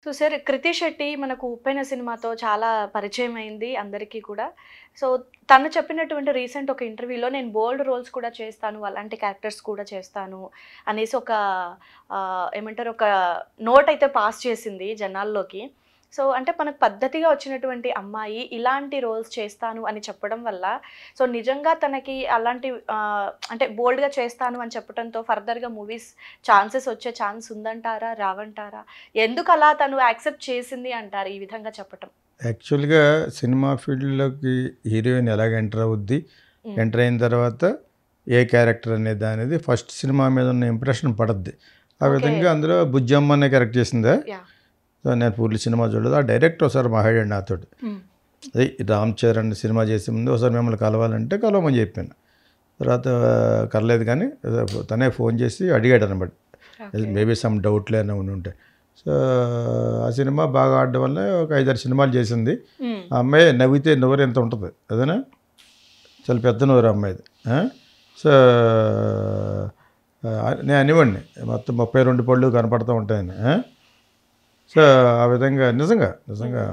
So sir 'కృతి శెట్టి' మనకు 'ఉప్పెన' సినిమాతో చాలా పరిచయం అయింది అందరికీ కూడా. సో తను చెప్పినటువంటి రీసెంట్ ఒక ఇంటర్వ్యూలో నేను బోల్డ్ రోల్స్ కూడా చేస్తాను, అలాంటి క్యారెక్టర్స్ కూడా చేస్తాను అనేసి ఒక ఏమంటారు ఒక నోట్ అయితే పాస్ చేసింది జనాల్లోకి. సో అంటే మనకు పద్ధతిగా వచ్చినటువంటి అమ్మాయి ఇలాంటి రోల్స్ చేస్తాను అని చెప్పడం వల్ల సో నిజంగా తనకి అలాంటి అంటే బోల్డ్గా చేస్తాను అని చెప్పడంతో ఫర్దర్గా మూవీస్ ఛాన్సెస్ వచ్చే ఛాన్స్ ఉందంటారా, రావంటారా? ఎందుకు అలా తను యాక్సెప్ట్ చేసింది అంటారు ఈ విధంగా చెప్పటం? యాక్చువల్గా సినిమా ఫీల్డ్లోకి హీరోయిన్ ఎలాగ ఎంటర్ అవుద్ది, ఎంటర్ అయిన తర్వాత ఏ క్యారెక్టర్ అనేది అనేది ఫస్ట్ సినిమా మీద ఉన్న ఇంప్రెషన్ పడద్ది. ఆ విధంగా అందులో బుజ్జమ్మ అనే క్యారెక్టర్ చేసిందా. సో నేను పూర్తి సినిమా చూడలేదు. ఆ డైరెక్టర్ ఒకసారి మాట్లాడాడు నాతో, అదే రామ్ చరణ్ సినిమా చేసే ముందు ఒకసారి మిమ్మల్ని కలవాలంటే కలవమని చెప్పాను. తర్వాత కలలేదు, కానీ తనే ఫోన్ చేసి అడిగాడు అనమాట, మేబీ సమ్ డౌట్లే అని ఉంటే. సో ఆ సినిమా బాగా ఆడడం వల్ల ఒక 5-6 సినిమాలు చేసింది. ఆ అమ్మాయి నవ్వితే నవ్వరు ఎంత ఉంటుంది అదేనా, చాలా పెద్ద నవ్వరు అమ్మాయిది. సో నేను అనివ్వండి మొత్తం 32 పళ్ళు కనపడుతూ ఉంటాయని. సో ఆ విధంగా నిజంగా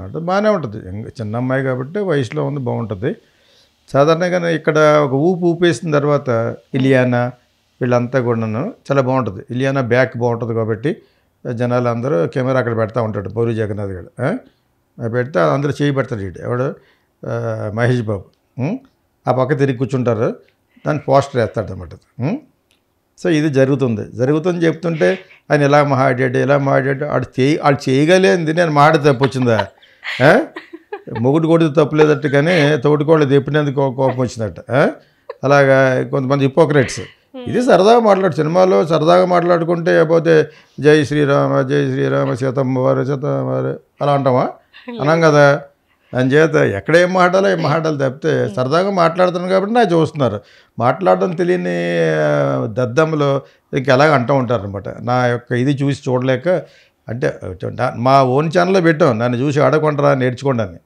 అంటే బాగానే ఉంటుంది. చిన్న అమ్మాయి కాబట్టి వయసులో ఉంది, బాగుంటుంది. సాధారణంగా ఇక్కడ ఒక ఊపేసిన తర్వాత ఇలియానా వీళ్ళంతా కూడాను చాలా బాగుంటుంది. ఇలియానా బ్యాక్ బాగుంటుంది కాబట్టి జనాలు అందరూ కెమెరా అక్కడ పెడతా ఉంటాడు. పూరి జగన్నాథ్ గారు పెడితే అందరూ చేయి పెడతాడు. ఇటు ఎవడు మహేష్ బాబు ఆ పక్క తిరిగి కూర్చుంటారు, దాన్ని పోస్టర్ వేస్తాడు అన్నమాట. సో ఇది జరుగుతుంది చెప్తుంటే ఆయన ఇలా మాట్లాడాడు ఆడు చేయగలేంది, నేను మాట తప్పు వచ్చిందా, మొగుడు కొడితే తప్పులేదట్టు, కానీ తోటికోళ్ళు తెప్పినందుకు కోపం వచ్చిందట. అలాగా కొంతమంది హిపోక్రెట్స్. ఇది సరదాగా సినిమాలో సరదాగా మాట్లాడుకుంటే పోతే జై శ్రీరామ సీతమ్మ వారు అలా అంటామా, అన్నాం కదా. అని చేత ఎక్కడేం మాట్లాడాలి తప్పితే సరదాగా మాట్లాడుతున్నాను కాబట్టి నాకు చూస్తున్నారు. మాట్లాడడం తెలియని దద్దమ్మలో ఇంకెలాగ అంటూ ఉంటారు అనమాట. నా యొక్క ఇది చూసి చూడలేక, అంటే మా ఓన్ ఛానల్లో పెట్టాం, నన్ను చూసి ఆడకుండా నేర్చుకోండి అని.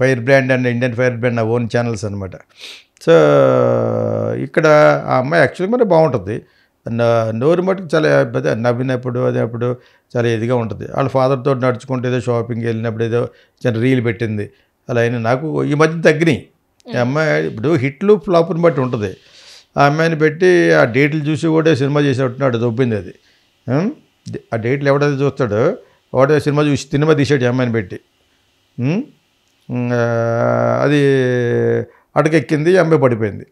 Fire brand and Indian fire brand నా ఓన్ ఛానల్స్ అనమాట. సో ఇక్కడ ఆ అమ్మాయి యాక్చువల్గా మరి బాగుంటుంది. నోరు మటుకు చాలా నవ్వినప్పుడు అదేప్పుడు చాలా ఇదిగా ఉంటుంది. వాళ్ళ ఫాదర్తో నడుచుకుంటే ఏదో షాపింగ్కి వెళ్ళినప్పుడు ఏదో చిన్న రీల్ పెట్టింది. అలా అయినా నాకు ఈ మధ్య తగ్గినాయి. ఈ అమ్మాయి ఇప్పుడు హిట్లు ఫ్లాప్ని బట్టి ఉంటుంది. ఆ అమ్మాయిని పెట్టి ఆ డేట్లు చూసి కూడా సినిమా చేసేట్టున్నాడు, దొబ్బింది అది. ఆ డేట్లు ఎవడైతే చూస్తాడో వాడే సినిమా తీసాడు అమ్మాయిని పెట్టి. అది అటకెక్కింది, అమ్మాయి పడిపోయింది.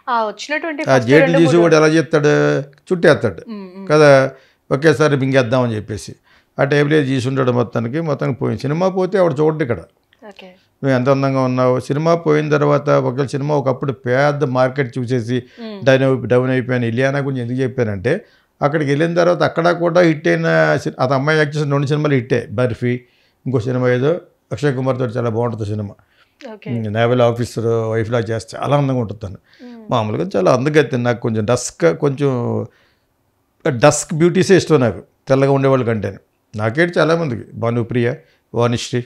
ఆ డేట్లు చూసి కూడా ఎలా చేస్తాడు, చుట్టేస్తాడు కదా, ఒకేసారి మింగేద్దామని చెప్పేసి ఆ టేబుల్ తీసి ఉంటాడు. మొత్తానికి పోయింది. సినిమా పోతే ఆవిడ చూడండి ఇక్కడ నువ్వు ఎంత అందంగా ఉన్నావు. సినిమా పోయిన తర్వాత ఒకవేళ సినిమా ఒకప్పుడు పెద్ద మార్కెట్ చూసేసి డౌన్ అయిపోయాను. ఇలియానా గురించి ఎందుకు చెప్పానంటే, అక్కడికి వెళ్ళిన తర్వాత అక్కడ కూడా హిట్ అయిన అది అమ్మాయి యాక్ట్ చేసిన 2 సినిమాలు హిట్టే. బర్ఫీ, ఇంకో సినిమా ఏదో అక్షయ్ కుమార్ తోటి చాలా బాగుంటుంది సినిమా. నేవల్ ఆఫీసర్ వైఫ్లా చేస్తే చాలా అందంగా ఉంటుంది తను. మామూలుగా చాలా అందగత్తి. నాకు కొంచెం డస్క్ బ్యూటీసే ఇష్టం నాకు, తెల్లగా ఉండేవాళ్ళు కంటే. నాకేంటి చాలామందికి భానుప్రియ, వాణిశ్రీ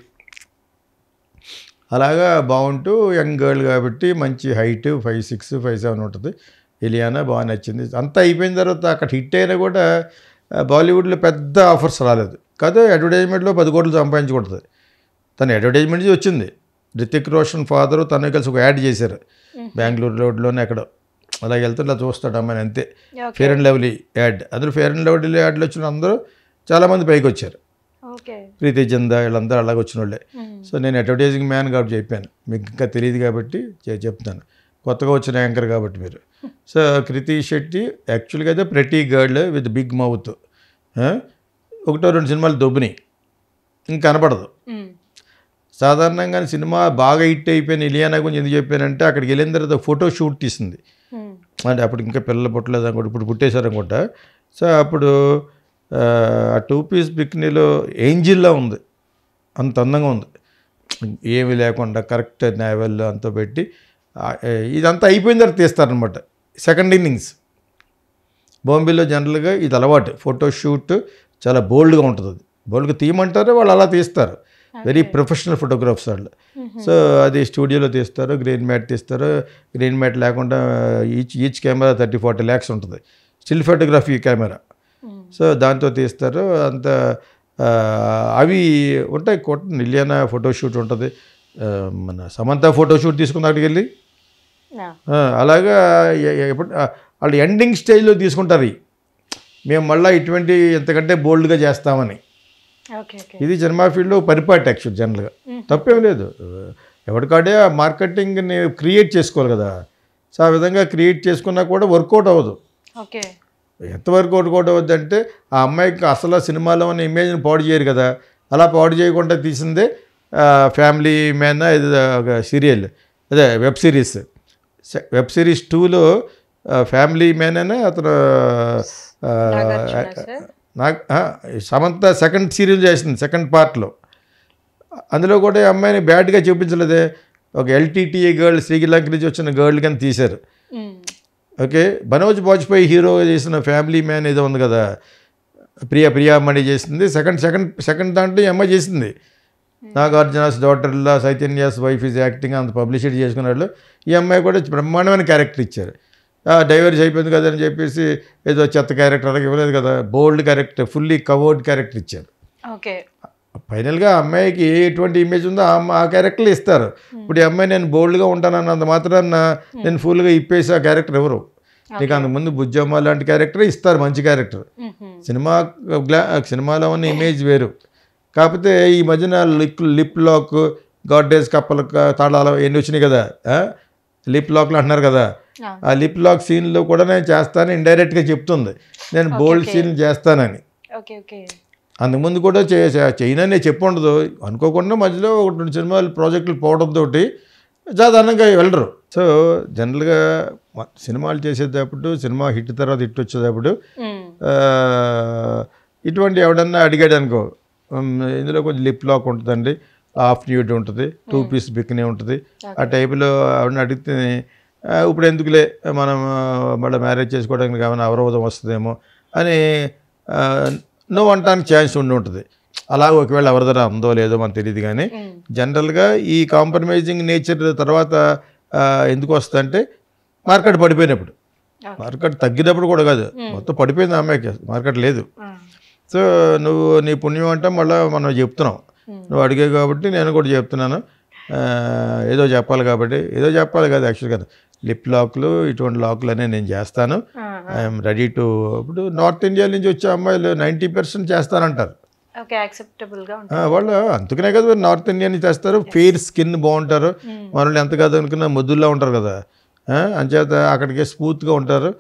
అలాగా బాగుంటూ యంగ్ గర్ల్ కాబట్టి మంచి హైట్ 5'6", 5'7" ఉంటుంది. ఇలియానా బాగా నచ్చింది. అంతా అయిపోయిన తర్వాత అక్కడ హిట్ అయినా కూడా బాలీవుడ్లో పెద్ద ఆఫర్స్ రాలేదు కాదు. అడ్వర్టైజ్మెంట్లో 10 కోట్లు సంపాదించుకుంటుంది. తను అడ్వర్టైజ్మెంట్ వచ్చింది. రితిక్ రోషన్ ఫాదరు తను కలిసి ఒక యాడ్ చేశారు బెంగళూరు రోడ్లోనే ఎక్కడో. అలా వెళ్తే ఇలా చూస్తాడు అమ్మాయిని అంతే. ఫెయిర్ అండ్ లవ్లీ యాడ్, అందులో ఫెయిర్ అండ్ లవ్లీ యాడ్లు వచ్చిన అందరూ చాలామంది పైకి వచ్చారు. ప్రీతి చందా వీళ్ళందరూ అలాగే వచ్చిన వాళ్ళే. సో నేను అడ్వర్టైజింగ్ మ్యాన్ కాబట్టి చెప్పాను, మీకు ఇంకా తెలియదు కాబట్టి చెప్తాను, కొత్తగా వచ్చిన యాంకర్ కాబట్టి మీరు. సో కృతి శెట్టి యాక్చువల్గా అయితే pretty girl with big mouth. 1-2 సినిమాలు దొబ్బినాయి, ఇంక కనపడదు. సాధారణంగా సినిమా బాగా హిట్ అయిపోయిన ఇలియానా గురించి ఎందుకు చెప్పానంటే, అక్కడికి వెళ్ళిన తర్వాత ఫోటో షూట్ తీసింది. అంటే అప్పుడు ఇంకా పిల్లలు పుట్టలేదు అనుకోండి, ఇప్పుడు పుట్టేశారు అనుకుంటా. సో అప్పుడు ఆ 2 పీస్ బికినీలో ఏంజిల్లా ఉంది, అంత అందంగా ఉంది, ఏమీ లేకుండా కరెక్ట్ నేవెల్ అంతా పెట్టి. ఇదంతా అయిపోయిన తర్వాత తీస్తారనమాట సెకండ్ ఇన్నింగ్స్. బాంబేలో జనరల్గా ఇది అలవాటు, ఫోటో షూట్ చాలా బోల్డ్గా ఉంటుంది. అది బోల్డ్గా తీయమంటారు, వాళ్ళు అలా తీస్తారు. వెరీ ప్రొఫెషనల్ ఫోటోగ్రాఫర్స్ వాళ్ళు. సో అది స్టూడియోలో తీస్తారు, గ్రీన్ మ్యాట్ తీస్తారు. గ్రీన్ మ్యాట్ లేకుండా ఈచ్ కెమెరా 30-40 lakhs ఉంటుంది, స్టిల్ ఫోటోగ్రఫీ కెమెరా. సో దాంతో తీస్తారు. అంత అవి ఉంటాయి. ఇలియానా ఫోటోషూట్ ఉంటుంది, మన సమంత ఫోటోషూట్ తీసుకున్న అక్కడికి వెళ్ళి అలాగా ఎప్పుడు వాళ్ళు ఎండింగ్ స్టేజ్లో తీసుకుంటారు. మేము మళ్ళీ ఇటువంటి ఎంతకంటే బోల్డ్గా చేస్తామని. ఇది సినిమా ఫీల్డ్లో పరిపాటి యాక్చువల్ జనరల్గా తప్పేం లేదు. ఎవరికాడే ఆ మార్కెటింగ్ని క్రియేట్ చేసుకోవాలి కదా. సో ఆ విధంగా క్రియేట్ చేసుకున్నా కూడా వర్కౌట్ అవ్వదు. ఎంతవరకు వర్కౌట్ అవ్వద్దు అంటే ఆ అమ్మాయికి అసలు సినిమాలో ఉన్న ఇమేజ్ని పాడు చేయరు కదా. అలా పాడు చేయకుండా తీసిందే ఫ్యామిలీ మ్యాన్, ఇది ఒక సీరియల్, అదే వెబ్ సిరీస్. వెబ్ సిరీస్ 2లో ఫ్యామిలీ మ్యాన్ అనే అతను నాకు సమంత సెకండ్ సీరియల్ చేసింది, సెకండ్ పార్ట్లో. అందులో కూడా ఈ అమ్మాయిని బ్యాడ్గా చూపించలేదే. ఒక ఎల్టీటీఏ గర్ల్, శ్రీలంక నుంచి వచ్చిన గర్ల్ కానీ తీశారు. ఓకే, మనోజ్ బాజ్పేయి హీరో చేసిన ఫ్యామిలీ మ్యాన్ ఏదో ఉంది కదా, ప్రియామణి చేసింది. సెకండ్ దాంట్లో ఈ అమ్మాయి చేసింది. నాగార్జునాస్ డాటర్లా చైతన్యాస్ వైఫ్ ఈజ్ యాక్టింగ్ అంత పబ్లిసిటీ చేసుకున్నాడు. ఈ అమ్మాయి కూడా బ్రహ్మాండమైన క్యారెక్టర్ ఇచ్చారు. డైవర్స్ అయిపోయింది కదా అని చెప్పేసి ఏదో చెత్త క్యారెక్టర్ అలాగే ఇవ్వలేదు కదా. బోల్డ్ క్యారెక్టర్, ఫుల్లీ కవర్డ్ క్యారెక్టర్ ఇచ్చారు. ఫైనల్గా అమ్మాయికి ఎటువంటి ఇమేజ్ ఉందో ఆ క్యారెక్టర్లు ఇస్తారు. ఇప్పుడు ఈ అమ్మాయి నేను బోల్డ్గా ఉంటానన్నంత మాత్రాన నేను ఫుల్గా ఇప్పేసి ఆ క్యారెక్టర్ ఎవరు. నీకు అంతకుముందు బుజ్జమ్మ లాంటి క్యారెక్టర్ ఇస్తారు, మంచి క్యారెక్టర్. సినిమాలో ఉన్న ఇమేజ్ వేరు. కాకపోతే ఈ మధ్యన లిప్ లాక్, గాడ్డేజ్ కప్పల తాళాలు ఎన్ని వచ్చినాయి కదా, లిప్ లాక్లు అంటున్నారు కదా. ఆ లిప్ లాక్ సీన్లో కూడా నేను చేస్తాను ఇండైరెక్ట్గా చెప్తుంది, నేను బోల్డ్ సీన్లు చేస్తానని. అంతకుముందు కూడా చేయనని చెప్పు ఉండదు. అనుకోకుండా మధ్యలో 1-2 సినిమాలు ప్రాజెక్టులు పోవడంతో సాధారణంగా వెళ్ళరు. సో జనరల్గా సినిమాలు చేసేటప్పుడు, సినిమా హిట్ తర్వాత హిట్ వచ్చేటప్పుడు ఇటువంటి ఎవడన్నా అడిగాడు అనుకో, ఇందులో కొంచెం లిప్ లాక్ ఉంటుందండి, హాఫ్ న్యూడ్ ఉంటుంది, 2 పీస్ బికినీ ఉంటుంది, ఆ టైపులో ఎవడన్నా అడిగితే ఇప్పుడు ఎందుకులే మనం మళ్ళీ మ్యారేజ్ చేసుకోవడానికి ఏమైనా అవరోధం వస్తుందేమో అని నువ్వు అంటానికి ఛాన్స్ ఉంటుంది. అలాగే ఒకవేళ ఎవరిదైనా ఉందో లేదో మనకు తెలియదు. కానీ జనరల్గా ఈ కాంప్రమైజింగ్ నేచర్ తర్వాత ఎందుకు వస్తుందంటే మార్కెట్ పడిపోయినప్పుడు, మార్కెట్ తగ్గినప్పుడు కూడా కాదు, మొత్తం పడిపోయింది అమ్మాయికి, మార్కెట్ లేదు. సో నువ్వు నీ పుణ్యం అంటే మళ్ళీ మనం చెప్తున్నాం, నువ్వు అడిగావు కాబట్టి నేను కూడా చెప్తున్నాను. ఏదో చెప్పాలి కాబట్టి, ఏదో చెప్పాలి కదా యాక్చువల్గా. లిప్ లాక్లు ఇటువంటి లాక్లు అనేవి నేను చేస్తాను, ఐఎమ్ రెడీ టు. ఇప్పుడు నార్త్ ఇండియా నుంచి వచ్చే అమ్మాయిలు 90% చేస్తానంటారు. వాళ్ళు అందుకనే కదా నార్త్ ఇండియా నుంచి చేస్తారు. ఫెయిర్ స్కిన్ బాగుంటారు, మనల్ని ఎంత కాదు అనుకున్న ముద్దుల్లో ఉంటారు కదా. అంచేత అక్కడికి స్మూత్గా ఉంటారు.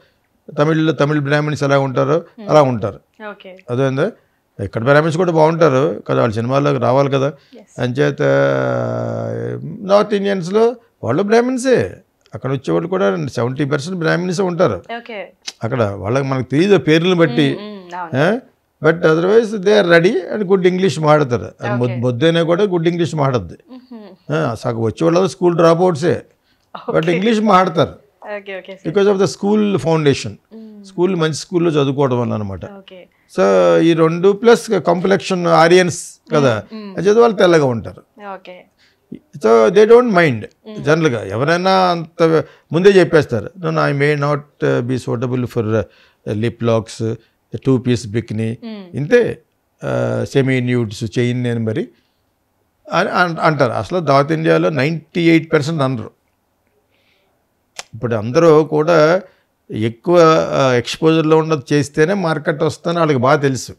తమిళ్ బ్రాహ్మణ్స్ ఎలా ఉంటారో అలా ఉంటారు. అదేందా ఇక్కడ బ్రాహ్మణ్స్ కూడా బాగుంటారు కదా, వాళ్ళ సినిమాల్లోకి రావాలి కదా. అంచేత నార్త్ ఇండియన్స్లో వాళ్ళు బ్రాహ్మణ్సే, అక్కడ వచ్చేవాళ్ళు కూడా 70% బ్రాహ్మణ్సే ఉంటారు అక్కడ. వాళ్ళకి మనకు తెలియదు పేర్లను బట్టి, but otherwise they are ready and good English మాట్లాడతారు. మొద్దైనా కూడా గుడ్ ఇంగ్లీష్ మాట్లాడుద్ది. సగం వచ్చేవాళ్ళు స్కూల్ డ్రాప్ అవుట్సే, బట్ ఇంగ్లీష్ మాట్లాడతారు because of the school foundation. School మంచి స్కూల్లో చదువుకోవడం వల్ల అనమాట. సో ఈ 2 ప్లస్ కంప్లెక్షన్ ఆరియన్స్ కదా, చదివి వాళ్ళు తెల్లగా ఉంటారు. So they don't mind. జనరల్గా ఎవరైనా అంత ముందే చెప్పేస్తారు, I may not be suitable for lip locks, 2 piece bikini, ఇంతే, సెమీ న్యూడ్స్ చెయ్యి నేను మరి అని అంటారు. అసలు నార్త్ ఇండియాలో 98% అనరు. ఇప్పుడు అందరూ కూడా ఎక్కువ ఎక్స్పోజర్లో ఉన్నది చేస్తేనే మార్కెట్ వస్తుందని వాళ్ళకి బాగా తెలుసు.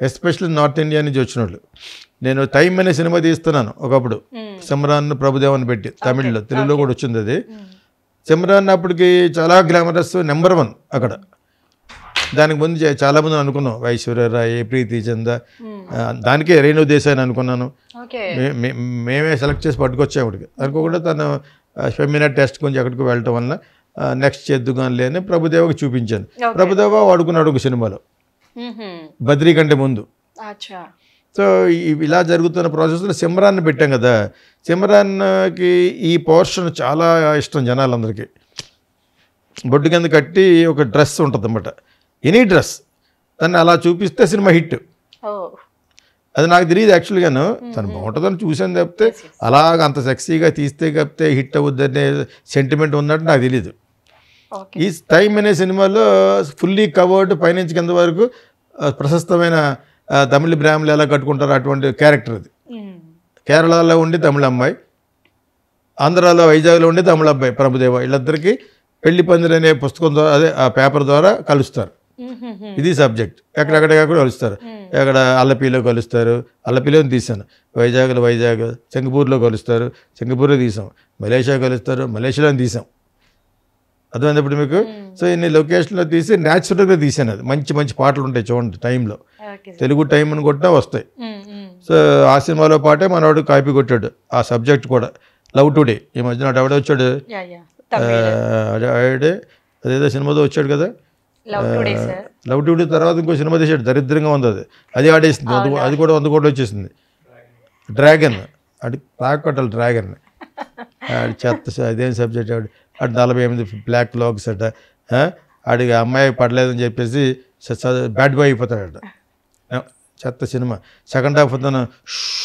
ఎస్పెషల్లీ నార్త్ ఇండియా నుంచి వచ్చిన వాళ్ళు. నేను టైమ్ అనే సినిమా తీస్తున్నాను ఒకప్పుడు, సిమ్రాన్ ప్రభుదేవన్ పెట్టి, తమిళ్లో, తెలుగులో కూడా వచ్చింది అది. సిమ్రాన్ అప్పటికి చాలా గ్లామరస్, నెంబర్ 1 అక్కడ. దానికి ముందు చాలామంది అనుకున్నాం, ఐశ్వర్యరాయ్, ప్రీతి చంద, దానికే రేణు దేశాయ్ అని అనుకున్నాను. మేమే సెలెక్ట్ చేసి పట్టుకొచ్చాము. అనుకోకుండా తను ఫెమినా టెస్ట్ కొంచెం ఎక్కడికి వెళ్ళటం వల్ల నెక్స్ట్ చేద్దుగానిలే అని ప్రభుదేవకి చూపించాను. ప్రభుదేవ వాడుకున్నాడు ఒక సినిమాలో, బద్రీ కంటే ముందు. సో ఇలా జరుగుతున్న ప్రాసెస్లో సిమ్రాన్ని పెట్టాం కదా. సిమ్రాన్కి ఈ పోర్షన్ చాలా ఇష్టం జనాలందరికీ. బొడ్డు కింద కట్టి ఒక డ్రెస్ ఉంటుంది అన్నమాట, ఎనీ డ్రెస్, దాన్ని అలా చూపిస్తే సినిమా హిట్. అది నాకు తెలియదు యాక్చువల్గాను, తను బాగుంటుందని చూసాను తప్పితే అలాగ అంత సెక్సీగా తీస్తే కాకపోతే హిట్ అవుద్దనే సెంటిమెంట్ ఉన్నట్టు నాకు తెలియదు. ఈ టైమ్ అనే సినిమాలో ఫుల్లీ కవర్డ్ పైనుంచి కింద వరకు ప్రశస్తమైన తమిళ బ్రాహ్మణులు ఎలా కట్టుకుంటారు అటువంటి క్యారెక్టర్ అది. కేరళలో ఉండి తమిళ అమ్మాయి, ఆంధ్రాలో వైజాగ్లో ఉండి తమిళ అబ్బాయి ప్రభుదేవ, వీళ్ళిద్దరికీ పెళ్లి పందిరి అనే పుస్తకం ద్వారా అదే ఆ పేపర్ ద్వారా కలుస్తారు. ఇది సబ్జెక్ట్. ఎక్కడెక్కడ కలుస్తారు. ఎక్కడ అల్లపిలో కలుస్తారు, అల్లపిలో తీసాను. వైజాగ్ సింగపూర్లో కలుస్తారు, సింగపూర్లో తీసాం. మలేషియా కలుస్తారు, మలేషియాలో తీసాం. అర్థమైనప్పుడు మీకు. సో ఇన్ని లొకేషన్లో తీసి న్యాచురల్గా తీసాను. అది మంచి మంచి పాటలు ఉంటాయి చూడండి టైంలో, తెలుగు టైం అని కొట్టినా వస్తాయి. సో ఆ సినిమాలో పాటే మనవాడు కాపీ కొట్టాడు ఆ సబ్జెక్ట్ కూడా. లవ్ టుడే ఈ మధ్యన ఆవిడ వచ్చాడు, అదేదో సినిమాతో వచ్చాడు కదా, లవ్ టుడే తర్వాత ఇంకో సినిమా తీసాడు, దరిద్రంగా ఉంది అది, అది ఆడేసింది. అది కూడా 100 కోట్లు వచ్చేసింది. డ్రాగన్ అది తాకొట్టాలి, డ్రాగన్ ఆడి చెత్త. అదేం సబ్జెక్ట్ ఆవిడ 48 బ్లాక్ లాగ్స్ అట. ఆడికి అమ్మాయి పడలేదని చెప్పేసి బ్యాడ్ బాయ్ అయిపోతాడట. చెత్త సినిమా. సెకండ్ హాఫ్ తను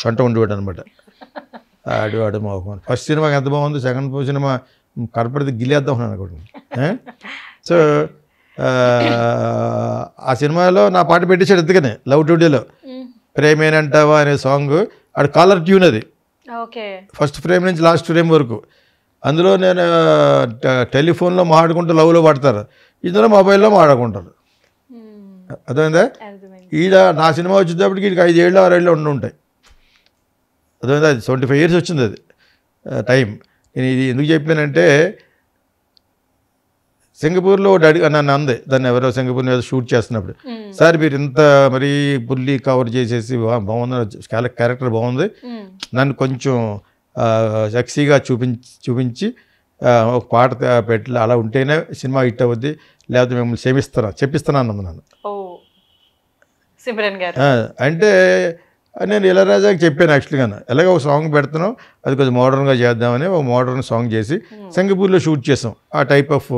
అంటూ ఉండేవాడు అనమాట. ఆడు మోహన్. ఫస్ట్ సినిమాకి ఎంత బాగుంది, సెకండ్ సినిమా కడపడితే గిలేద్దాం అనుకోండి. సో ఆ సినిమాలో నా పాట పెట్టేశాడు ఎందుకని, లవ్ టుడేలో ప్రేమేనంటావా అనే సాంగ్. ఆడు కాలర్ ట్యూన్ అది, ఫస్ట్ ఫ్రేమ్ నుంచి లాస్ట్ ఫ్రేమ్ వరకు. అందులో నేను టెలిఫోన్లో మాట్లాడుకుంటూ లవ్లో పడతారు, ఇందులో మొబైల్లో మాట్లాడుకుంటారు. అర్థమైందా? ఈడ నా సినిమా వచ్చేటప్పటికి వీడికి 5 ఏళ్ళు 6 ఏళ్ళు ఉంటాయి. అర్థమైందా? అది 25 years వచ్చింది అది టైం. నేను ఇది ఎందుకు చెప్పానంటే, సింగపూర్లో నన్ను అంది, దాన్ని ఎవరో సింగపూర్ మీద షూట్ చేస్తున్నప్పుడు, సార్ మీరు ఇంత మరీ పుల్లి కవర్ చేసేసి బాగుంది, క్యారెక్టర్ బాగుంది, నన్ను కొంచెం సెక్సీగా చూపించి ఒక పాట పెట్టి అలా ఉంటేనే సినిమా హిట్ అవుద్ది, లేకపోతే మిమ్మల్ని చెప్పిస్తాను అన్నది నన్ను. అంటే నేను ఇళయరాజాకి చెప్పాను యాక్చువల్గా, ఎలాగో ఒక సాంగ్ పెడుతున్నాం, అది కొంచెం మోడర్న్గా చేద్దామని ఒక మోడర్న్ సాంగ్ చేసి సింగపూర్లో షూట్ చేసాం. ఆ టైప్ ఆఫ్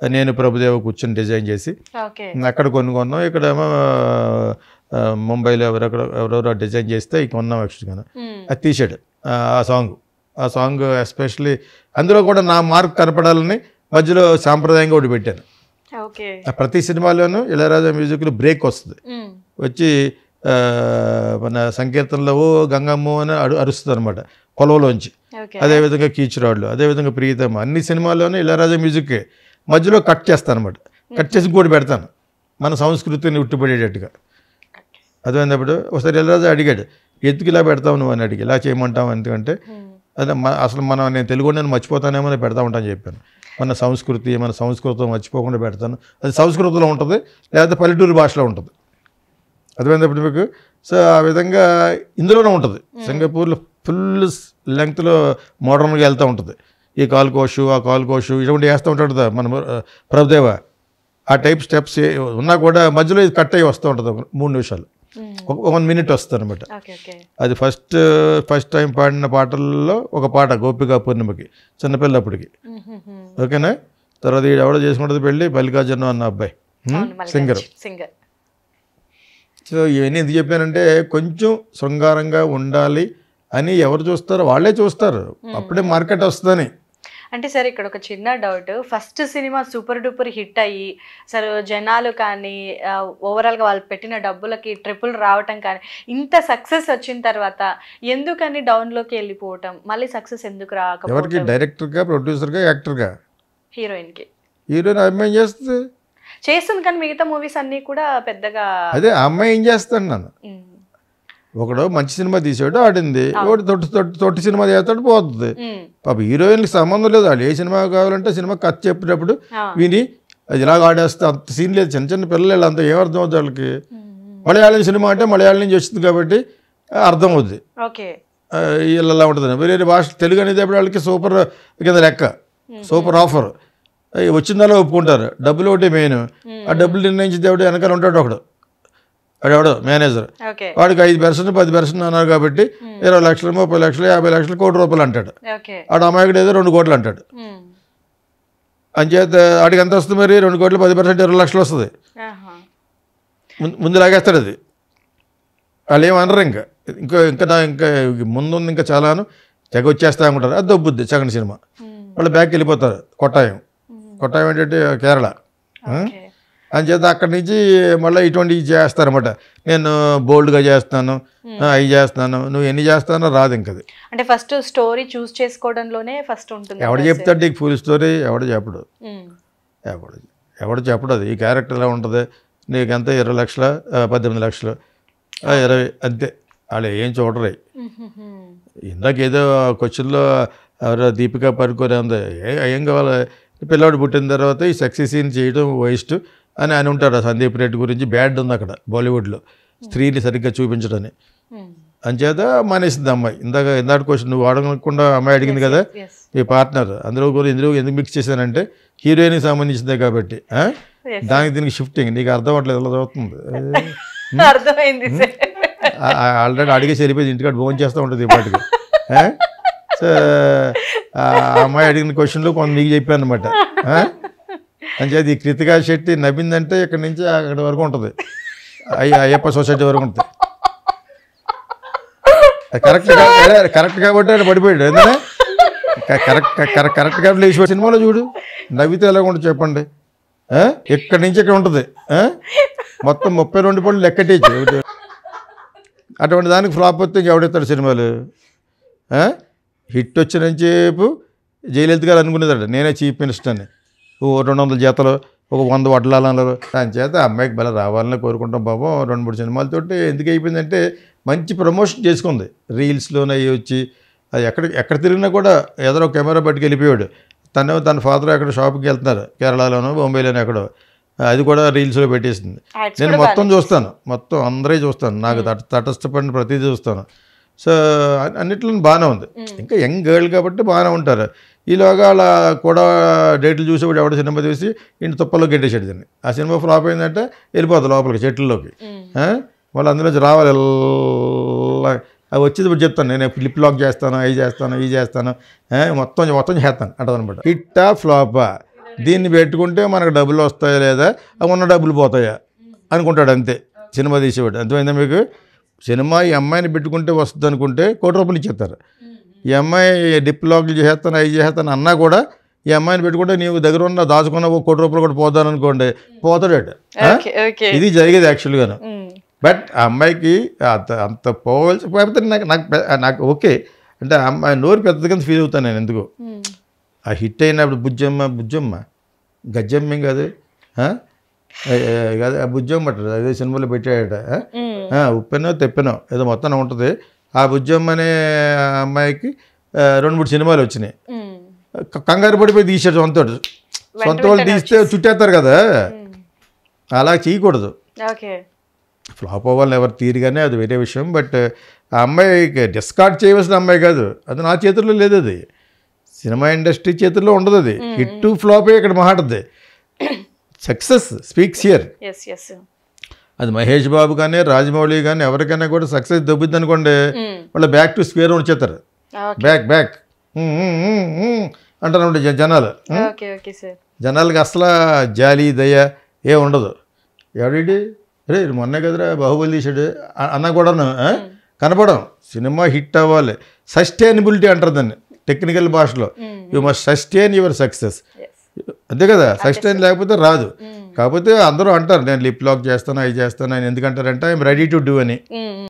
నేను ప్రభుదేవ కూర్చొని డిజైన్ చేసి అక్కడ కొన్నాం. ఇక్కడేమో ముంబైలో ఎవరెవరో డిజైన్ చేస్తే కొన్నాం యాక్చువల్గా. అది తీసాడు ఆ సాంగ్ ఎస్పెషలీ. అందులో కూడా నా మార్క్ కనపడాలని మధ్యలో సాంప్రదాయంగా ఒకటి పెట్టాను. ప్రతి సినిమాలోనూ ఇళయరాజా మ్యూజిక్లో బ్రేక్ వస్తుంది, వచ్చి మన సంకీర్తనలో గంగమ్మ అని అరుస్తుంది అనమాట పొలంలోంచి. అదేవిధంగా కీచురాళ్ళు, అదేవిధంగా ప్రియతమ, అన్ని సినిమాల్లోనూ ఇళయరాజా మ్యూజిక్ మధ్యలో కట్ చేస్తాను అనమాట. కట్ చేసి కూడా పెడతాను మన సంస్కృతిని ఉట్టిపడేటట్టుగా. అదేమైనప్పుడు ఒకసారి ఇళయరాజా అడిగాడు, ఎందుకు ఇలా పెడతావు నువ్వు అని అడిగి, ఇలా చేయమంటావు ఎందుకంటే అదే అసలు నేను తెలుగు నేను మర్చిపోతానేమో పెడతా ఉంటాను చెప్పాను. మన సంస్కృతం మర్చిపోకుండా పెడతాను. అది సంస్కృతంలో ఉంటుంది, లేకపోతే పల్లెటూరు భాషలో ఉంటుంది. అర్థమైనప్పుడు మీకు. సో ఆ విధంగా ఇందులోనే ఉంటుంది. సింగపూర్లో ఫుల్ లెంగ్త్లో మోడర్న్గా వెళ్తూ ఉంటుంది. ఈ కాల్కోషు ఆ కాల్కోషు ఇటువంటి వేస్తూ ఉంటాడు మన ప్రభుదేవ. ఆ టైప్ స్టెప్స్ ఉన్నా కూడా మధ్యలో ఇది కట్ అయ్యి వస్తూ ఉంటుంది 3 నిమిషాలు, 1 minute వస్తుంది అనమాట. అది ఫస్ట్ టైం పాడిన పాటల్లో ఒక పాట గోపికా పూర్ణిమకి, చిన్నపిల్లప్పటికి. ఓకేనా? తర్వాత ఎవడో చేసుకుంటుంది పెళ్ళి, మల్లికార్జున అన్న అబ్బాయి సింగర్. సో ఇవన్నీ ఎందుకు చెప్పానంటే, కొంచెం శృంగారంగా ఉండాలి అని ఎవరు చూస్తారో వాళ్ళే చూస్తారు, అప్పుడే మార్కెట్ వస్తుందని. అంటే సార్ ఇక్కడ ఒక చిన్న doubt, first cinema super duper hit అయ్యి సార్ జనాలు కానీ ఓవరాల్గా వాళ్ళు పెట్టిన డబ్బులకి ట్రిపుల్ రావటం కానీ ఇంత సక్సెస్ వచ్చిన తర్వాత ఎందుకని డౌన్లోకి వెళ్ళిపోవటం, మళ్ళీ సక్సెస్ ఎందుకు రాకపోవటం? ఎవరికి? డైరెక్టర్గా, ప్రొడ్యూసర్గా, యాక్టర్గా? హీరోయిన్కి. హీరోయిన్ అమ్మాయి చేస్తుంది కానీ మిగతా మూవీస్ అన్నీ కూడా పెద్దగా అదే అమ్మాయి ఏం చేస్తాడు. నన్ను ఒకడు మంచి సినిమా తీసాడు, ఆడింది, ఒకటి తొట్టి సినిమా చేస్తాడు, పోతుంది. పాప హీరోయిన్కి సంబంధం లేదు, వాళ్ళు ఏ సినిమా కావాలంటే సినిమా కథ చెప్పేటప్పుడు విని అది ఇలాగ ఆడేస్తే అంత సీన్ లేదు. చిన్న చిన్న పిల్లలు అంత ఏమర్థం అవుతుంది వాళ్ళకి. మలయాళం సినిమా అంటే మలయాళం నుంచి వచ్చింది కాబట్టి అర్థం అవుద్ది, ఇలా ఉంటుంది. వేరే భాష తెలుగు అనేది అప్పుడు వాళ్ళకి సూపర్ కింద లెక్క, సూపర్ ఆఫర్ వచ్చిందలా ఒప్పుకుంటారు. డబ్బులు ఒకటి మెయిన్. ఆ డబ్బులు నిర్ణయించేది ఎవడు వెనకాల ఉంటాడు ఒకడు, వాడెవడో మేనేజర్. వాడికి 5% 10% అన్నారు కాబట్టి 20 లక్షలు 30 లక్షలు 50 లక్షలు ₹1 కోటి అంటాడు. ఆడు అమాయకుడు ఏదో 2 కోట్లు అంటాడు. అంచేత వాడికి ఎంత వస్తుంది మరి? 2 కోట్లు 10% 20 లక్షలు వస్తుంది. ముందు లాగేస్తాడు అది. వాళ్ళు ఏమనరు. ఇంకా ముందుంది ఇంకా చాలాను తెగ వచ్చేస్తా అనుకుంటారు. అది దొబ్బుద్ది సెకండ్ సినిమా. వాళ్ళు బ్యాక్ వెళ్ళిపోతారు. కొట్టాయం ఏంటంటే కేరళ. అంచేత అక్కడి నుంచి మళ్ళీ ఇటువంటివి చేస్తారన్నమాట. నేను బోల్డ్గా చేస్తాను, అవి చేస్తాను, నువ్వు ఎన్ని చేస్తానో రాదు ఇంకది. అంటే ఫస్ట్ స్టోరీ చూస్ చేసుకోవడంలోనే ఫస్ట్ ఉంటుంది. ఎవడు చెప్తాడు నీకు ఫుల్ స్టోరీ? ఎవడు చెప్పడు, ఎవడు చెప్పడు. అది ఈ క్యారెక్టర్ ఎలా ఉంటుంది, నీకంతా 20 లక్షల 18 లక్షలు 20 అంతే, వాళ్ళు ఏం చూడరు. ఇందాక ఏదో క్వశ్చన్లో ఎవరో దీపికా పడుకోరే ఉంది, ఏం కావాలి పిల్లవాడు పుట్టిన తర్వాత ఈ సెక్సీ సీన్ చేయడం వేస్ట్ అని ఉంటాడు. సందీప్ రెడ్డి గురించి బ్యాడ్ ఉంది అక్కడ బాలీవుడ్లో, స్త్రీని సరిగ్గా చూపించడని. అంచేత మానేసింది అమ్మాయి. ఇందాక క్వశ్చన్ నువ్వు అడగకుండా అమ్మాయి అడిగింది కదా ఈ పార్ట్నర్, ఇందులో ఎందుకు మిక్స్ చేశానంటే హీరోయిన్కి సంబంధించిందే కాబట్టి దానికి దీనికి షిఫ్టింగ్ నీకు అర్థం అవ్వట్లేదు, ఎలా చదువుతుంది. అర్థమైంది. ఆల్రెడీ అడిగే సరిపోయింది, ఇంటికాడ ఫోన్ చేస్తూ ఉంటుంది ఇప్పటికి. సో ఆ అమ్మాయి అడిగిన క్వశ్చన్లు కొంత నీకు చెప్పాను అనమాట. అంచేది ఈ కృతికా శెట్టి నవ్విందంటే ఇక్కడి నుంచి అక్కడి వరకు ఉంటుంది, అయ్యప్ప సొసైటీ వరకు ఉంటుంది. కరెక్ట్ కాబట్టి ఆయన పడిపోయాడు. ఎందుకంటే కరెక్ట్ కాబట్టి లేచి సినిమాలో చూడు నవ్వితే ఎలా ఉంటుంది చెప్పండి. ఇక్కడి నుంచి ఇక్కడ ఉంటుంది మొత్తం 32 పళ్ళు లెక్కటేసి. అటువంటి దానికి ఫ్లాప్ వస్తే ఎవడెత్తాడు సినిమాలు? హిట్ వచ్చిన సేపు జయలలిత గారు అనుకునేదాడు నేనే చీఫ్ మినిస్టర్ని, 200 జతలు, ఒక 100 వడ్లాలలో. దాని చేత అమ్మాయికి బల రావాలని కోరుకుంటాం. పాపం 2-3 సినిమాలతోటి ఎందుకు అయిపోయిందంటే మంచి ప్రమోషన్ చేసుకుంది, రీల్స్లోనే అవి వచ్చి. అది ఎక్కడ తిరిగినా కూడా ఏదో కెమెరా పట్టుకు వెళ్ళిపోయాడు. తన ఫాదర్ అక్కడ షాప్కి వెళ్తున్నారు కేరళలోనో బొంబాయిలోనో ఎక్కడో, అది కూడా రీల్స్లో పెట్టేసింది. నేను మొత్తం చూస్తాను, మొత్తం అందరే చూస్తాను, నాకు తటస్థపడిన ప్రతిదీ చూస్తాను. సో అన్నిట్లో బాగానే ఉంది. ఇంకా యంగ్ గర్ల్ కాబట్టి బాగానే ఉంటారు. ఈలోగా అలా కూడా డేట్లు చూసేవాడు ఎవడ సినిమా చూసి ఇంటి తుప్పల్లో గెట్టేసాడు దీన్ని. ఆ సినిమా ఫ్లాప్ అయిందంటే వెళ్ళిపోతుంది లోపలికి చెట్లలోకి. వాళ్ళు అందులోంచి రావాలి, అవి వచ్చేది ఇప్పుడు చెప్తాను, నేను ఫ్లిప్ లాక్ చేస్తాను, అవి చేస్తాను, ఇవి చేస్తాను, మొత్తం చేస్తాను అంటదనమాట. హిట్టా ఫ్లాపా దీన్ని పెట్టుకుంటే మనకు డబ్బులు వస్తాయా లేదా, ఉన్న డబ్బులు పోతాయా అనుకుంటాడు అంతే సినిమా తీసేవాడు. అర్థమైందా మీకు? సినిమా ఈ అమ్మాయిని పెట్టుకుంటే వస్తుంది అనుకుంటే ₹1 ఇచ్చేస్తారు. ఈ అమ్మాయి డిప్ లాక్లు చేస్తాను, అవి చేస్తాను అన్నా కూడా ఈ అమ్మాయిని పెట్టుకుంటే నీవు దగ్గర ఉన్న దాచుకున్న ₹1 కూడా పోతాను అనుకోండి, పోతాడు. ఇది జరిగేది యాక్చువల్గాను. బట్ ఆ అమ్మాయికి అంత పోవాల్సి పోతే నాకు ఓకే అంటే అమ్మాయి నోరు పెద్దగా ఫీల్ అవుతాను నేను. ఎందుకు ఆ హిట్ అయినప్పుడు బుజ్జమ్మ గజ్జమ్మ కాదు కాదు, ఆ బుజ్జమ్మ అంటారు, అదే సినిమాలో పెట్టాడట. ఉప్పెనో తెప్పెనో ఏదో మొత్తం ఉంటుంది. ఆ బుజ్జమ్మ అనే అమ్మాయికి 2-3 సినిమాలు వచ్చినాయి. కంగారు పడిపోయి తీసాడు సొంత వాళ్ళు తీస్తే చుట్టేస్తారు కదా, అలా చేయకూడదు. ఫ్లాప్ అవ్వాలని ఎవరు తీరుగానే అది వేరే విషయం. బట్ ఆ అమ్మాయికి డిస్కార్డ్ చేయవలసిన అమ్మాయి కాదు, అది నా చేతుల్లో లేదు, అది సినిమా ఇండస్ట్రీ చేతుల్లో ఉండదు. అది హిట్ ఫ్లాపే ఇక్కడ మాట్లాడుతుంది. Success speaks here. అది మహేష్ బాబు కానీ రాజమౌళి కానీ ఎవరికైనా కూడా సక్సెస్ దొబ్బిద్ది అనుకోండి, వాళ్ళు బ్యాక్ టు స్క్వేర్ వచ్చేస్తారు. బ్యాక్ అంటారు జనాలు. జనాలకి అసలు జాలి దయ ఏ ఉండదు. ఎవడి రే మొన్నే కదరా బాహుబలి తీసాడు అన్నా కూడాను కనపడం. సినిమా హిట్ అవ్వాలి, సస్టైనబిలిటీ అంటారు దాన్ని టెక్నికల్ భాషలో. You must sustain your success, అంతే కదా. సస్టైన్ లేకపోతే రాదు. కాకపోతే అందరూ అంటారు నేను లిప్ లాక్ చేస్తాను, అవి చేస్తాను. ఆయన ఎందుకంటారంటే ఐఎమ్ రెడీ టు డూ అని.